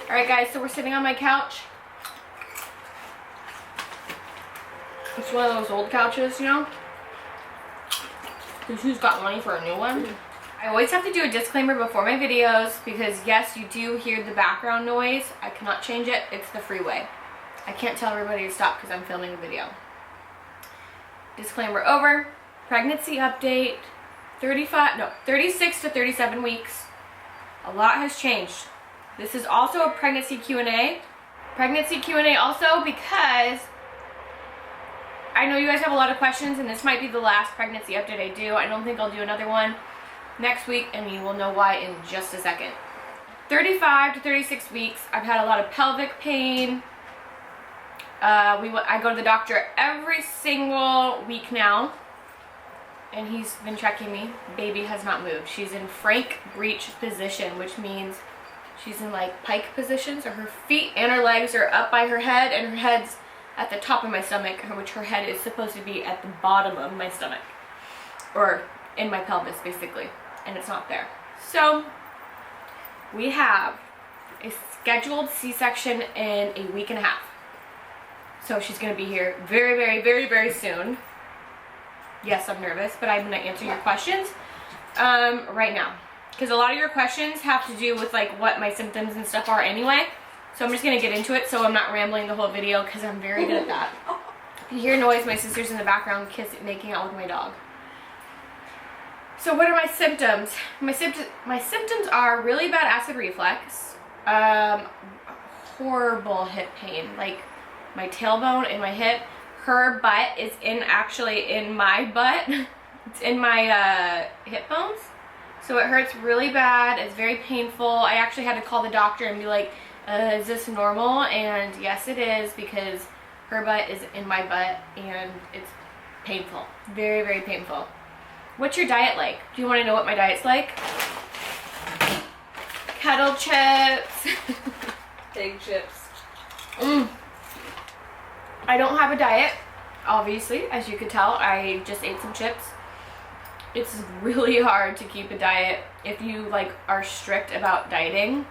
Alright guys, so we're sitting on my couch. It's one of those old couches, you know? Because who's got money for a new one? I always have to do a disclaimer before my videos because yes, you do hear the background noise. I cannot change it. It's the freeway. I can't tell everybody to stop because I'm filming a video. Disclaimer over. Pregnancy update. 36 to 37 weeks. A lot has changed. This is also a pregnancy Q&A. Pregnancy Q&A also because I know you guys have a lot of questions and this might be the last pregnancy update I do. I don't think I'll do another one next week and you will know why in just a second. 35 to 36 weeks, I've had a lot of pelvic pain. I go to the doctor every single week now and he's been checking me. Baby has not moved. She's in frank breech position, which means she's in like pike position, so her feet and her legs are up by her head and her head's at the top of my stomach, which her head is supposed to be at the bottom of my stomach, or in my pelvis basically, and it's not there. So we have a scheduled C-section in a week and a half. So she's gonna be here very, very, very, very soon. Yes, I'm nervous, but I'm gonna answer your questions right now. Because a lot of your questions have to do with like what my symptoms and stuff are anyway. So I'm just gonna get into it so I'm not rambling the whole video because I'm very good at that. If you hear noise, my sister's in the background making out with my dog. So what are my symptoms? My symptoms are really bad acid reflux, horrible hip pain, like my tailbone and my hip. Her butt is actually in my butt. It's in my hip bones. So it hurts really bad. It's very painful. I actually had to call the doctor and be like, is this normal? And yes, it is, because her butt is in my butt and it's painful. Very, very painful. What's your diet like? Do you want to know what my diet's like? Kettle chips. Egg chips. I don't have a diet, obviously, as you could tell. I just ate some chips. It's really hard to keep a diet if you like are strict about dieting.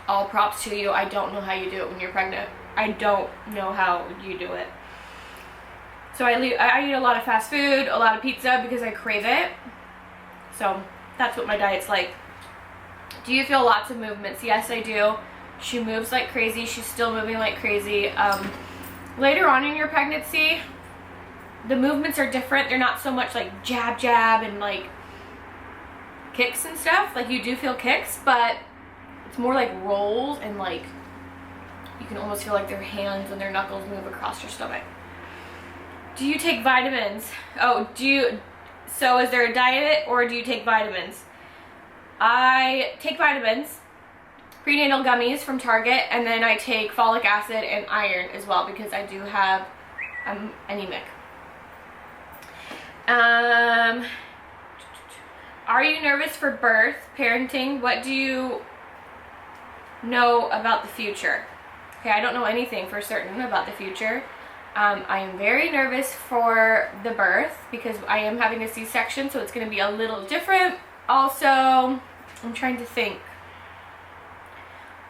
All props to you. I don't know how you do it when you're pregnant. I don't know how you do it. So I eat a lot of fast food, a lot of pizza because I crave it. So that's what my diet's like. Do you feel lots of movements? Yes, I do. She moves like crazy. She's still moving like crazy. Later on in your pregnancy, the movements are different. They're not so much like jab, jab, and like kicks and stuff. Like you do feel kicks, but it's more like rolls and like you can almost feel like their hands and their knuckles move across your stomach. Do you take vitamins? So is there a diet or do you take vitamins? I take vitamins, prenatal gummies from Target, and then I take folic acid and iron as well because I do have, I'm anemic. Are you nervous for birth, parenting? What do you know about the future? Okay, I don't know anything for certain about the future. I am very nervous for the birth because I am having a C-section, so it's going to be a little different. Also, I'm trying to think.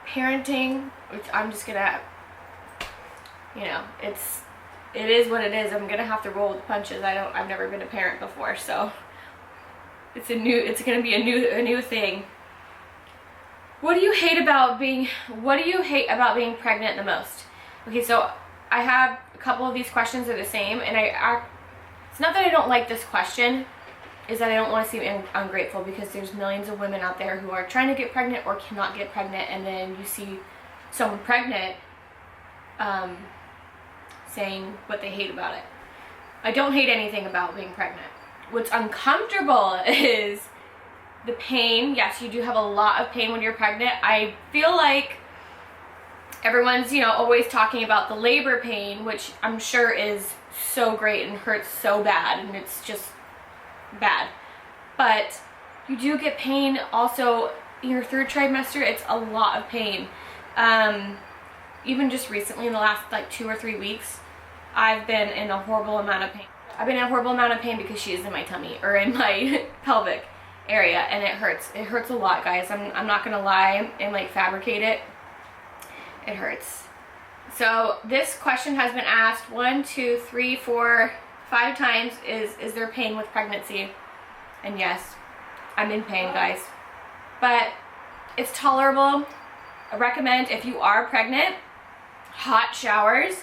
Parenting, which I'm just gonna, you know, it is what it is. I'm gonna have to roll with the punches. I've never been a parent before, so it's gonna be a new thing. What do you hate about being pregnant the most? Okay, so I have a couple of these questions are the same, and it's not that I don't like this question, is that I don't want to seem ungrateful because there's millions of women out there who are trying to get pregnant or cannot get pregnant, and then you see someone pregnant saying what they hate about it. I don't hate anything about being pregnant. What's uncomfortable is the pain. Yes, you do have a lot of pain when you're pregnant. I feel like everyone's, you know, always talking about the labor pain, which I'm sure is so great and hurts so bad, and it's just bad. But you do get pain also in your third trimester. It's a lot of pain. Even just recently in the last like 2 or 3 weeks, I've been in a horrible amount of pain. I've been in a horrible amount of pain because she is in my tummy or in my pelvic area, and it hurts. It hurts a lot, guys. I'm not gonna lie and like fabricate it. It hurts. So this question has been asked 1, 2, 3, 4, 5 times. Is there pain with pregnancy? And yes, I'm in pain, guys. But it's tolerable. I recommend, if you are pregnant, hot showers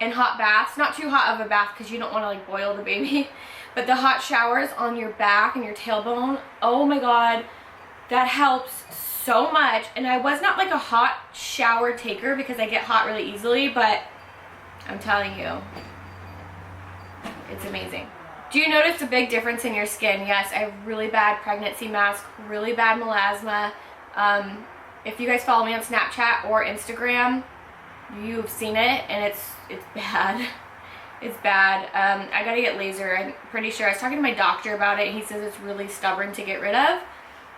and hot baths. Not too hot of a bath because you don't want to like boil the baby. But the hot showers on your back and your tailbone, oh my God, that helps so much. And I was not like a hot shower taker because I get hot really easily, but I'm telling you, it's amazing. Do you notice a big difference in your skin? Yes, I have really bad pregnancy mask, really bad melasma. If you guys follow me on Snapchat or Instagram, you've seen it, and it's bad. It's bad. I gotta get laser. I'm pretty sure. I was talking to my doctor about it. He says it's really stubborn to get rid of.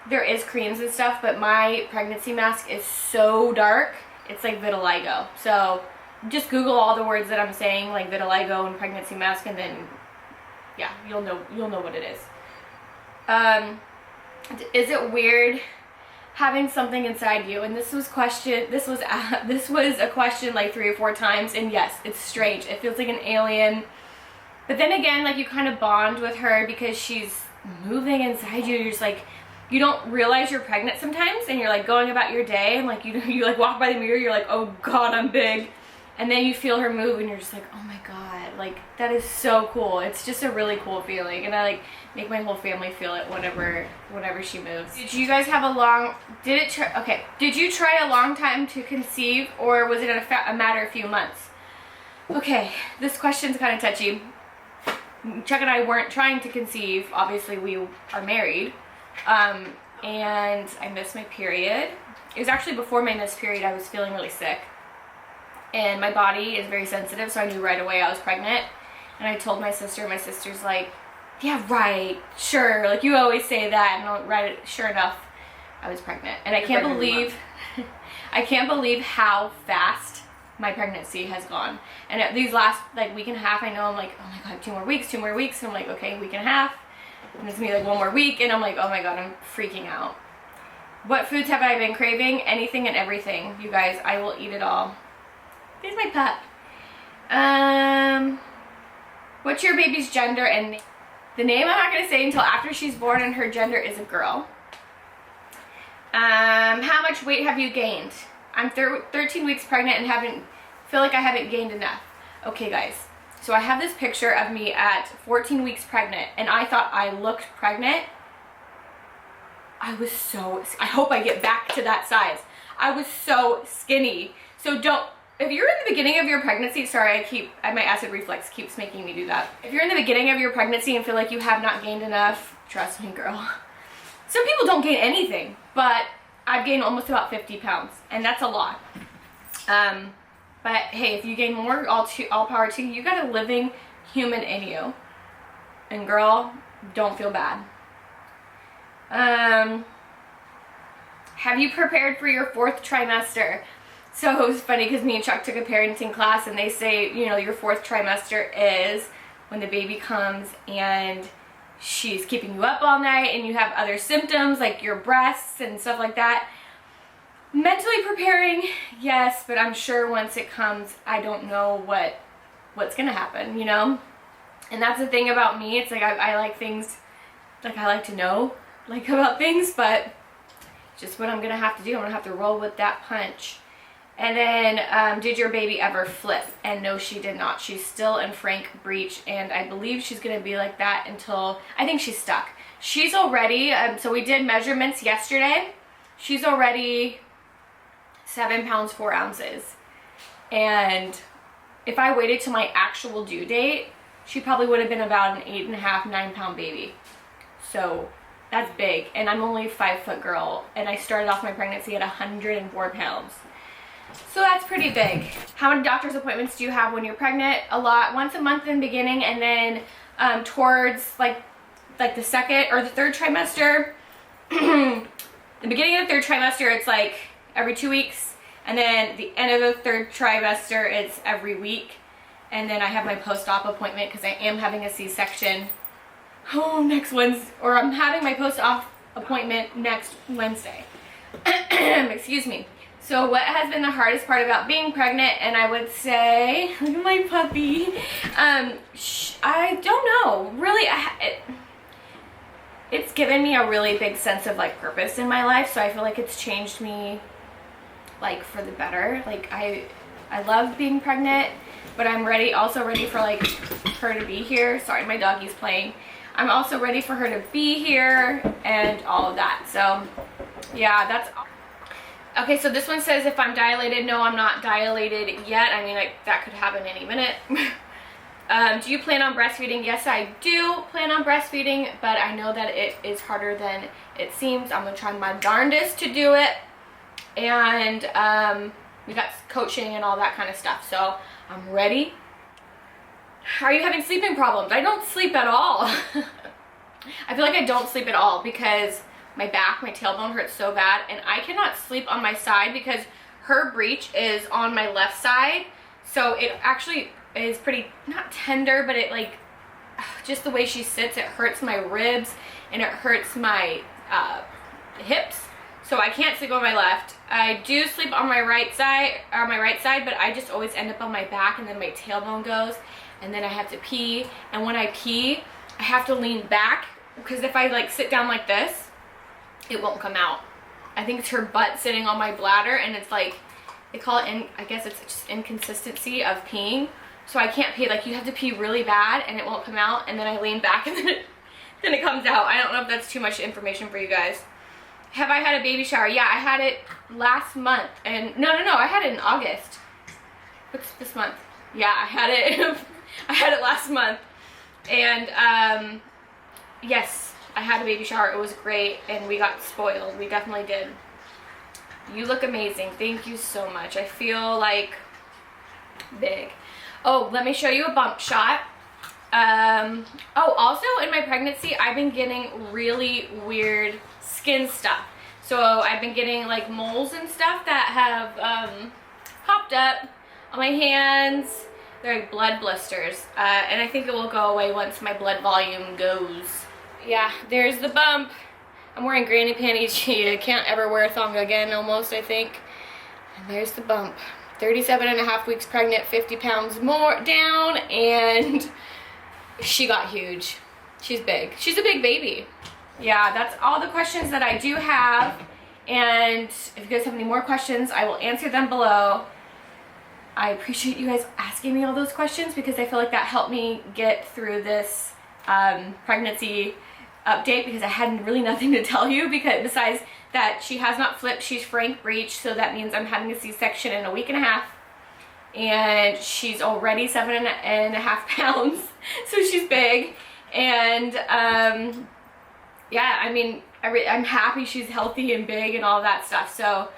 There is creams and stuff, but my pregnancy mask is so dark. It's like vitiligo. So just Google all the words that I'm saying, like vitiligo and pregnancy mask, and then yeah, you'll know what it is. Is it weird having something inside you? And this was a question like 3 or 4 times, and yes, it's strange. It feels like an alien. But then again, like, you kind of bond with her because she's moving inside you. You're just like, you don't realize you're pregnant sometimes, and you're like going about your day, and like you like walk by the mirror, you're like, oh God, I'm big. And then you feel her move, and you're just like, oh my God, like, that is so cool. It's just a really cool feeling, and I like make my whole family feel it whenever she moves. Did you guys have did you try a long time to conceive, or was it a matter of a few months? Okay, this question's kind of touchy. Chuck and I weren't trying to conceive. Obviously, we are married, and I missed my period. It was actually before my missed period. I was feeling really sick. And my body is very sensitive, so I knew right away I was pregnant. And I told my sister, my sister's like, yeah, right, sure, like, you always say that. And sure enough, I was pregnant. And I can't believe how fast my pregnancy has gone. And at these last like week and a half, I know I'm like, oh my God, 2 more weeks. And I'm like, okay, week and a half. And it's gonna be like 1 more week, and I'm like, oh my God, I'm freaking out. What foods have I been craving? Anything and everything, you guys. I will eat it all. Here's my pup. What's your baby's gender and name? The name I'm not going to say until after she's born, and her gender is a girl. How much weight have you gained? I'm 13 weeks pregnant and feel like I haven't gained enough. Okay, guys. So I have this picture of me at 14 weeks pregnant, and I thought I looked pregnant. I hope I get back to that size. I was so skinny. So if you're in the beginning of your pregnancy, sorry, my acid reflux keeps making me do that. If you're in the beginning of your pregnancy and feel like you have not gained enough, trust me, girl. Some people don't gain anything, but I've gained almost about 50 pounds, and that's a lot. But hey, if you gain more, all power to you. You got a living human in you. And girl, don't feel bad. Have you prepared for your 4th trimester? So it was funny because me and Chuck took a parenting class, and they say, you know, your 4th trimester is when the baby comes and she's keeping you up all night and you have other symptoms like your breasts and stuff like that. Mentally preparing, yes, but I'm sure once it comes, I don't know what's gonna happen, you know? And that's the thing about me. It's like I like things, like I like to know like about things, but just what I'm gonna have to do. I'm gonna have to roll with that punch. And then, did your baby ever flip? And no, she did not. She's still in frank breech, and I believe she's going to be like that until, I think she's stuck. She's already, so we did measurements yesterday. She's already 7 pounds, 4 ounces. And if I waited till my actual due date, she probably would have been about an 8.5, 9 pound baby. So that's big. And I'm only a 5-foot girl, and I started off my pregnancy at 104 pounds. So that's pretty big. How many doctor's appointments do you have when you're pregnant? A lot. Once a month in the beginning, and then towards like the 2nd or the 3rd trimester. The beginning of the 3rd trimester, it's like every 2 weeks, and then the end of the 3rd trimester, it's every week. And then I have my post-op appointment because I am having a C-section. Oh, next Wednesday, or I'm having my post-op appointment next Wednesday. Excuse me. So what has been the hardest part about being pregnant? And I would say, look at my puppy. I don't know. Really, it's given me a really big sense of like purpose in my life. So I feel like it's changed me like for the better. Like I love being pregnant, but I'm also ready for like her to be here. Sorry, my doggy's playing. I'm also ready for her to be here and all of that. So yeah, that's okay. So this one says if I'm dilated. No, I'm not dilated yet. I mean, like that could happen any minute. Do you plan on breastfeeding? Yes, I do plan on breastfeeding, but I know that it is harder than it seems. I'm gonna try my darndest to do it. And we got coaching and all that kind of stuff, so I'm ready. Are you having sleeping problems? I don't sleep at all. I feel like I don't sleep at all because my back, my tailbone hurts so bad, and I cannot sleep on my side because her breech is on my left side, so it actually is pretty, not tender, but it like, just the way she sits, it hurts my ribs and it hurts my hips. So I can't sleep on my left. I do sleep on my right side, but I just always end up on my back, and then my tailbone goes, and then I have to pee. And when I pee, I have to lean back, because if I like sit down like this, it won't come out. I think it's her butt sitting on my bladder, and it's like, they call it, I guess it's just inconsistency of peeing. So I can't pee, like you have to pee really bad and it won't come out, and then I lean back and then it comes out. I don't know if that's too much information for you guys. Have I had a baby shower? Yeah, I had it last month. And no, I had it in August. What's this month? Yeah, I had it I had it last month. And yes, I had a baby shower. It was great, and we got spoiled. We definitely did. You look amazing. Thank you so much. I feel like big. Oh, let me show you a bump shot. Oh, also in my pregnancy, I've been getting really weird skin stuff. So I've been getting like moles and stuff that have popped up on my hands. They're like blood blisters, and I think it will go away once my blood volume goes. Yeah, there's the bump. I'm wearing granny panties. I can't ever wear a thong again almost, I think. And there's the bump. 37.5 weeks pregnant, 50 pounds more down, and she got huge. She's big. She's a big baby. Yeah, that's all the questions that I do have, and if you guys have any more questions, I will answer them below. I appreciate you guys asking me all those questions because I feel like that helped me get through this pregnancy update, because I had really nothing to tell you, because besides that she has not flipped, she's frank breech, so that means I'm having a C-section in a week and a half, and she's already 7.5 pounds, so she's big. And yeah, I mean, I'm happy she's healthy and big and all that stuff. So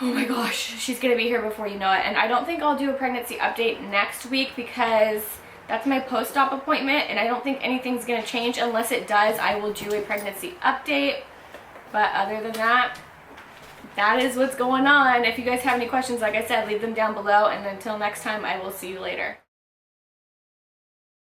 oh my gosh, she's gonna be here before you know it. And I don't think I'll do a pregnancy update next week because that's my post-op appointment, and I don't think anything's gonna change. Unless it does, I will do a pregnancy update. But other than that, that is what's going on. If you guys have any questions, like I said, leave them down below, and until next time, I will see you later.